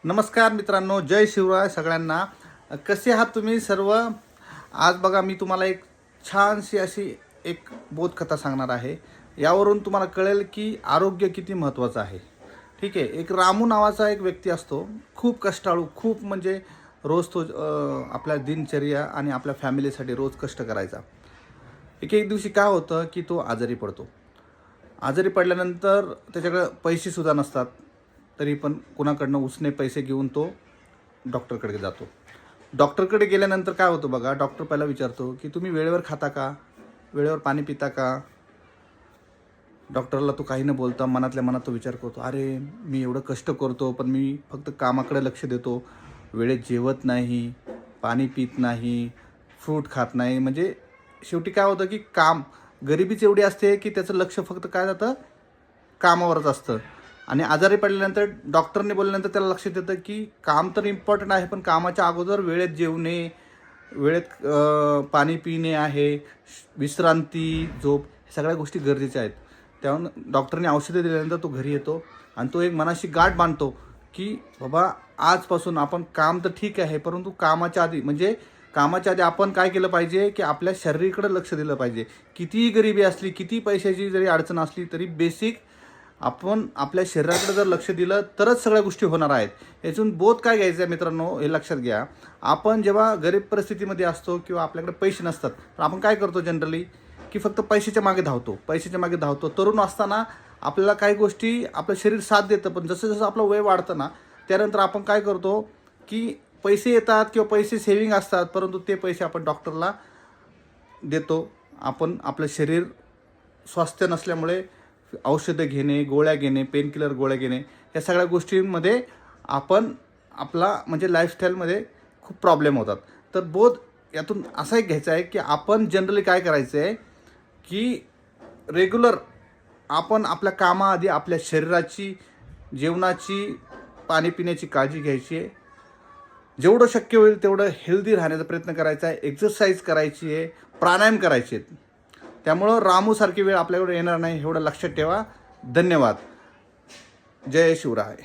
नमस्कार मित्रांनो, जय शिवराय सगळ्यांना. कसे आहात तुम्ही सर्व? आज बघा, मी तुम्हाला एक छानशी अशी एक बोधकथा सांगणार आहे. यावरून तुम्हाला कळेल की आरोग्य किती महत्त्वाचं आहे. ठीक आहे. एक रामू नावाचा एक व्यक्ती असतो, खूप कष्टाळू, खूप म्हणजे रोज तो आपल्या दिनचर्या आणि आपल्या फॅमिलीसाठी रोज कष्ट करायचा. एक दिवशी काय होतं की तो आजारी पडतो. आजारी पडल्यानंतर त्याच्याकडे पैसेसुद्धा नसतात, तरी पण कुणाकडनं उसने पैसे घेऊन तो डॉक्टरकडे जातो. डॉक्टरकडे गेल्यानंतर काय होतं बघा, डॉक्टर पहिला विचारतो की तुम्ही वेळेवर खाता का, वेळेवर पाणी पिता का. डॉक्टरला तो काही न बोलता मनातल्या मनात तो विचार करतो, अरे मी एवढं कष्ट करतो पण मी फक्त कामाकडे लक्ष देतो, वेळेत जेवत नाही, पाणी पित नाही, फ्रूट खात नाही. म्हणजे शेवटी काय होतं की गरिबीच एवढी असते की त्याचं लक्ष फक्त काय जातं, कामावरच असतं. आणि आजारी पडल्यानंतर डॉक्टरने बोलल्यानंतर त्याला लक्षात येतं की काम तर इम्पॉर्टंट आहे, पण कामाच्या अगोदर वेळेत जेवणे, वेळेत पाणी पिणे आहे, विश्रांती, झोप, हे सगळ्या गोष्टी गरजेच्या आहेत. त्याहून डॉक्टरने औषधं दिल्यानंतर तो घरी येतो आणि तो एक मनाशी गाठ बांधतो की बाबा, आजपासून आपण काम तर ठीक आहे, परंतु कामाच्या आधी आपण काय केलं पाहिजे की आपल्या शरीराकडे लक्ष दिलं पाहिजे. कितीही गरिबी असली, किती पैशाची जरी अडचण असली, तरी बेसिक आपण आपल्या शरीराकडे जर लक्ष दिलं तरच सगळ्या गोष्टी होणार आहेत. यातून बोध काय घ्यायचं आहे मित्रांनो, हे लक्षात घ्या. आपण जेव्हा गरीब परिस्थितीमध्ये असतो किंवा आपल्याकडे पैसे नसतात, तर आपण काय करतो जनरली की फक्त पैशाच्या मागे धावतो. तरुण असताना आपल्याला काही गोष्टी आपलं शरीर साथ देतं, पण जसं जसं आपलं वय वाढतं ना, त्यानंतर आपण काय करतो की पैसे येतात किंवा पैसे सेव्हिंग असतात, परंतु ते पैसे आपण डॉक्टरला देतो. आपण आपलं शरीर स्वास्थ्य नसल्यामुळे औषधं घेणे, गोळ्या घेणे, पेनकिलर गोळ्या घेणे, या सगळ्या गोष्टींमध्ये आपण आपला म्हणजे लाईफस्टाईलमध्ये खूप प्रॉब्लेम होतात. तर बोध यातून असा एक घ्यायचा आहे की आपण जनरली काय करायचं आहे की रेग्युलर आपण आपल्या कामाआधी आपल्या शरीराची, जेवणाची, पाणी पिण्याची काळजी घ्यायची आहे. जेवढं शक्य होईल तेवढं हेल्दी राहण्याचा प्रयत्न करायचा आहे, एक्सरसाइज करायची आहे, प्राणायाम करायचे आहेत. त्यामुळं रामूसारखी वेळ आपल्याकडे येणार नाही, एवढं लक्षात ठेवा. धन्यवाद. जय शिवराय.